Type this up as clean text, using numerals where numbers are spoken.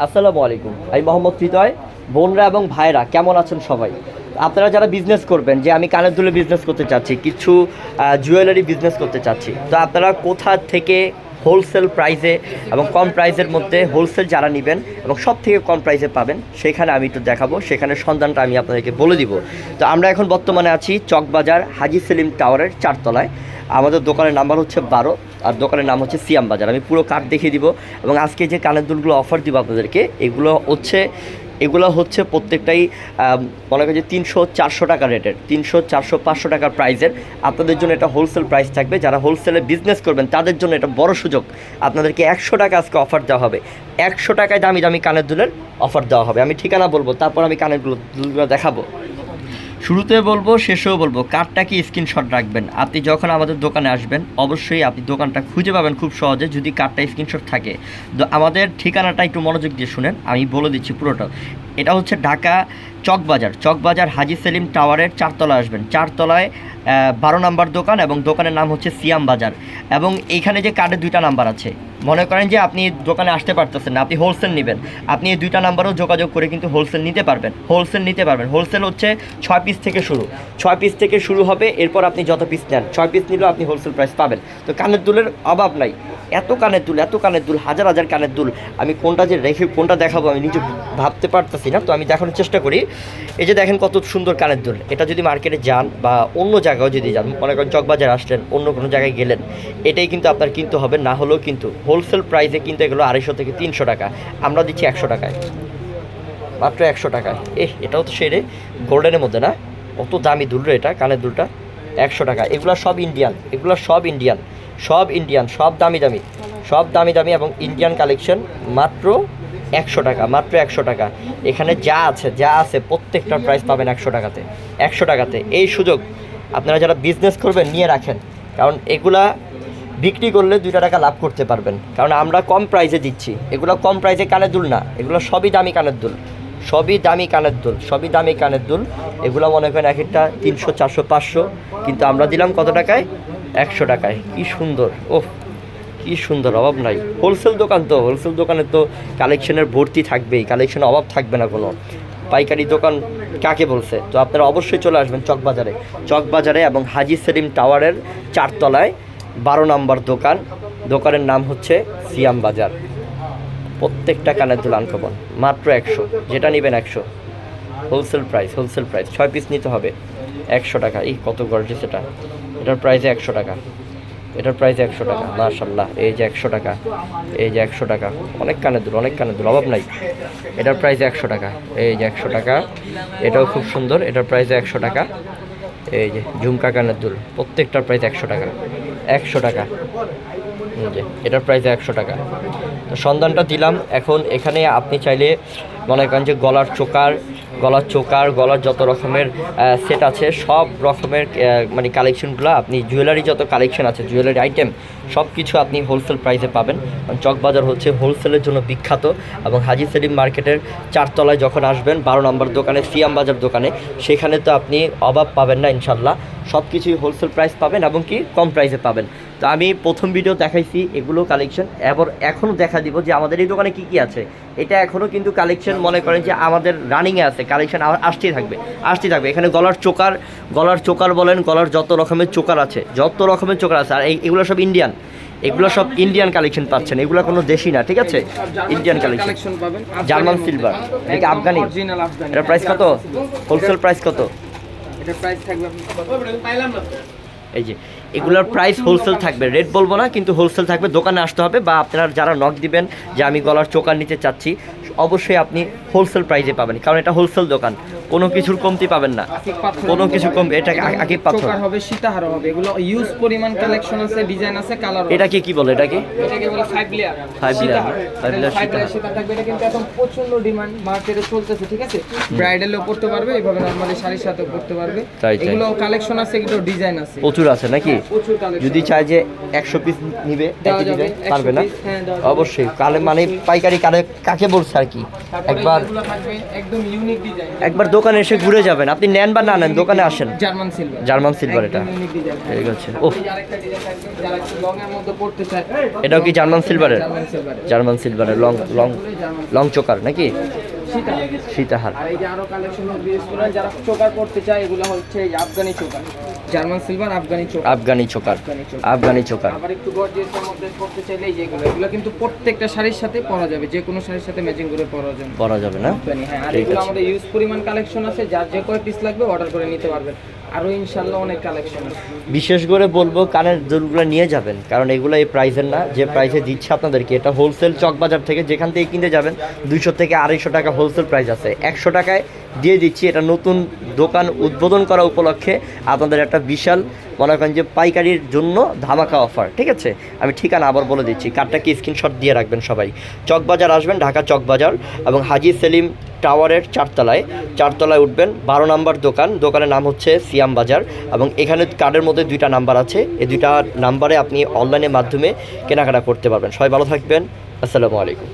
আসসালামু আলাইকুম, আমি মোহাম্মদ হৃদয়। বোনরা এবং ভাইরা কেমন আছেন সবাই? আপনারা যারা বিজনেস করবেন, যে আমি কানের দুলে বিজনেস করতে চাচ্ছি, কিছু জুয়েলারি বিজনেস করতে চাচ্ছি, তো আপনারা কোথা থেকে হোলসেল প্রাইসে এবং কম প্রাইসের মধ্যে হোলসেল যারা নেবেন এবং সব থেকে কম প্রাইসে পাবেন, সেখানে আমি একটু দেখাবো, সেখানে সন্ধানটা আমি আপনাদেরকে বলে দিব। তো আমরা এখন বর্তমানে আছি চকবাজার হাজি সেলিম টাওয়ারের 4 তলায়। আমাদের দোকানের নাম্বার হচ্ছে 12, আর দোকানের নাম হচ্ছে সিয়াম বাজার। আমি পুরো কার্ড দেখিয়ে দিব এবং আজকে যে কানের দুলগুলো অফার দিব আপনাদেরকে, এগুলো হচ্ছে প্রত্যেকটাই মনে করেন যে 300-400 টাকা রেটের, 300-400-500 টাকার প্রাইসের। আপনাদের জন্য এটা হোলসেল প্রাইস থাকবে। যারা হোলসেলে বিজনেস করবেন তাদের জন্য এটা বড় সুযোগ। আপনাদেরকে 100 টাকা আজকে অফার দেওয়া হবে। 100 টাকায় দামি দামি কানের দুলের অফার দেওয়া হবে। আমি ঠিকানা বলবো, তারপর আমি কানের দুলগুলো দেখাবো। শুরুতে বলবো, শেষেও বলবো, কার্ডটা কি স্ক্রিনশট রাখবেন। আপনি যখন আমাদের দোকানে আসবেন, অবশ্যই আপনি দোকানটা খুঁজে পাবেন খুব সহজে যদি কার্ডটা স্ক্রিনশট থাকে। তো আমাদের ঠিকানাটা একটু মনোযোগ দিয়ে শুনেন, আমি বলে দিচ্ছি পুরোটা। এটা হচ্ছে ঢাকা চকবাজার হাজি সেলিম টাওয়ারের 4 তলায় আসবেন। 4 তলায় 12 নম্বর দোকান, এবং দোকানের নাম হচ্ছে সিয়াম বাজার। এবং এইখানে যে কার্ডের 2টা নাম্বার আছে, মনে করেন যে আপনি দোকানে আসতে পারতেছেন না, আপনি হোলসেল নেবেন, আপনি এই 2টা নাম্বারও যোগাযোগ করে কিন্তু হোলসেল নিতে পারবেন। হোলসেল হচ্ছে 6 পিস থেকে শুরু, 6 পিস থেকে শুরু হবে। এরপর আপনি যত পিস নেন, 6 পিস নিলেও আপনি হোলসেল প্রাইস পাবেন। তো কানের দুলের অভাব নাই, এত কানের দুল, হাজার হাজার কানের দুল। আমি কোনটা যে রেখে কোনটা দেখাবো আমি নিজে ভাবতে পারতেছি না, তো আমি দেখানোর চেষ্টা করি। এই যে দেখেন কত সুন্দর কানের দুল। এটা যদি মার্কেটে যান বা অন্য জায়গাও যদি যান, মনে করেন চকবাজার আসলেন, অন্য কোনো জায়গায় গেলেন, এটাই কিন্তু আপনার কিনতে হবে। না হলেও কিন্তু হোলসেল প্রাইসে কিন্তু এগুলো 250 থেকে 300 টাকা, আমরা দিচ্ছি 100 টাকায়, মাত্র 100 টাকায়। এটাও তো সেরে গোল্ডেনের মধ্যে না, কত দামি দুল রে এটা, কানের দুলটা 100 টাকা। এগুলো সব ইন্ডিয়ান, সব দামি দামি এবং ইন্ডিয়ান কালেকশন। মাত্র 100 টাকা। এখানে যা আছে প্রত্যেকটার প্রাইস পাবেন 100 টাকাতে। এই সুযোগ আপনারা যারা বিজনেস করবেন নিয়ে রাখেন, কারণ এগুলা বিক্রি করলে 2 টাকা লাভ করতে পারবেন। কারণ আমরা কম প্রাইসে দিচ্ছি, এগুলো কম প্রাইসে কানের দুল না, এগুলো সবই দামি কানের দুল। এগুলো মনে করেন এক একটা 300, 400, 500, কিন্তু আমরা দিলাম কত টাকায়? 100 টাকায়। কি সুন্দর, কি সুন্দর, অভাব নাই। হোলসেল দোকানে তো কালেকশনের ভর্তি থাকবেই, কালেকশনের অভাব থাকবে না কোনো। পাইকারি দোকান কাকে বলছে? তো আপনারা অবশ্যই চলে আসবেন চকবাজারে এবং হাজি সেলিম টাওয়ারের 4 তলায় 12 নম্বর দোকানের নাম হচ্ছে সিয়াম বাজার। প্রত্যেকটা কানের দুল আনকমন, মাত্র 100, যেটা নেবেন 100। হোলসেল প্রাইস 6 পিস নিতে হবে, 100 টাকা। কত গর্জিয়াস এটার প্রাইসে 100 টাকা, মাশাআল্লাহ। এই যে 100 টাকা, অনেক কানের দুল, অভাব নাই। এটার প্রাইসে 100 টাকা, এই যে 100 টাকা। এটাও খুব সুন্দর, এটার প্রাইসে 100 টাকা। এই যে ঝুমকা কানের দুল, প্রত্যেকটার প্রাইস 100 টাকা। যে এটার প্রাইস 100 টাকা। তো সন্ধানটা দিলাম। এখন এখানে আপনি চাইলে মনে করেন যে গলার যত রকমের সেট আছে, সব রকমের মানে কালেকশনগুলো আপনি জুয়েলারি যত কালেকশন আছে, জুয়েলারি আইটেম সব কিছু আপনি হোলসেল প্রাইসে পাবেন। চকবাজার হচ্ছে হোলসেলের জন্য বিখ্যাত, এবং হাজি সেলিম মার্কেটের 4 তলায় যখন আসবেন 12 নম্বর দোকানে, সিয়াম বাজার দোকানে, সেখানে তো আপনি অভাব পাবেন না ইনশাল্লাহ। সব কিছুই হোলসেল প্রাইস পাবেন এবং কি কম প্রাইসে পাবেন। তো আমি প্রথম ভিডিও দেখাইছি এগুলো কালেকশন, এখনও দেখা দিব যে আমাদের এই দোকানে কী আছে। এটা এখনও কিন্তু কালেকশন মনে করেন যে আমাদের রানিংয়ে আছে, কালেকশন আসতেই থাকবে। এখানে গলার চোকার বলেন, গলার যত রকমের চোকার আছে, আর এগুলো সব ইন্ডিয়ান কালেকশন পাচ্ছেন। এগুলো কোনো দেশি না, ঠিক আছে, ইন্ডিয়ান কালেকশন পাবেন। জার্মান সিলভার, এটা আফগানি। এটার প্রাইস কত? হোলসেল প্রাইস কত? এটা প্রাইস থাকবে, এই যে এগুলোর প্রাইস হোলসেল থাকবে, রেট বলবো না, কিন্তু হোলসেল থাকবে। দোকানে আসতে হবে, বা আপনারা যারা নক দিবেন যে আমি গলার চোকার নিতে চাচ্ছি, অবশ্যই আপনি হোলসেল প্রাইসে পাবেন, কারণ এটা হোলসেল দোকান। কোনো কিছুর কমতি পাবেন না, কোনো কিছু কম। এটা আকিব পাথর হবে, সীতাহার হবে, এগুলো ইউজ পরিমাণ কালেকশন আছে, ডিজাইন আছে, কালার। এটাকে কি বলে? এটাকে বলে 5 লেয়ার সীতাহার থাকবে। এটা কিন্তু এখন প্রচন্ড ডিমান্ড, মার্কেটে চলতেছে, ঠিক আছে। ব্রাইডালও পড়তে পারবে, এইভাবে নরমালি শাড়ির সাথে পড়তে পারবে। এগুলো কালেকশন আছে, এগুলো ডিজাইন আছে, প্রচুর আছে নাকি? যদি চাই যে 100 পিস নিবে পারবে না? অবশ্যই। মানে পাইকারি কাকে বলছে আর কি, একবার দোকানে এসে ঘুরে যাবেন, আপনি নেন বা না নেন দোকানে আসেন। জার্মান সিলভার, জার্মান সিলভার এটা ঠিক আছে। ও এটাও কি জার্মান সিলভারের? জার্মান সিলভারের লং লং লং চোকার নাকি? সীতাহার। আর এই যে আরো কালেকশন যারা চোকার করতে চায় এগুলো হচ্ছে Afghani choker, German silver Afghani choker, Afghani choker, Afghani choker. আবার একটু গর্জিয়াসের মধ্যে করতে চাইলে এই যেগুলো, এগুলো কিন্তু প্রত্যেকটা শাড়ির সাথে পরা যাবে, যে কোনো শাড়ির সাথে ম্যাচিং করে পরা যাবে না? আফগানি, হ্যাঁ। আর ঠিক এগুলো আছে। আমাদের ইউজ পরিমাণ কালেকশন আছে, যার যে কয় পিস লাগবে অর্ডার করে নিতে পারবেন। আরো ইনশাআল্লাহ অনেক কালেকশন আছে। বিশেষ করে বলবো কানের দুলগুলো নিয়ে যাবেন, কারণ এগুলো এই প্রাইসের না যে প্রাইসে দিচ্ছে আপনাদেরকে। এটা হোলসেল চকবাজার থেকে, যেখান থেকে কিনতে যাবেন 200 থেকে 250 টাকা হোলসেল প্রাইস আছে, 100 টাকায় দিয়ে দিচ্ছি। এটা নতুন দোকান উদ্বোধন করা উপলক্ষে আপনাদের একটা বিশাল মনে করেন যে পাইকারির জন্য ধামাকা অফার, ঠিক আছে? আমি ঠিকানা আবার বলে দিচ্ছি, কার্ডটাকে স্ক্রিনশট দিয়ে রাখবেন সবাই। চকবাজার আসবেন, ঢাকা চকবাজার, এবং হাজী সেলিম টাওয়ারের 4তলায় উঠবেন, 12 নম্বর দোকান। দোকানের নাম হচ্ছে সিয়াম বাজার, এবং এখানে কার্ডের মধ্যে 2টা নাম্বার আছে, এই 2টা নাম্বারে আপনি অনলাইনের মাধ্যমে কেনাকাটা করতে পারবেন। সবাই ভালো থাকবেন, আসসালামু আলাইকুম।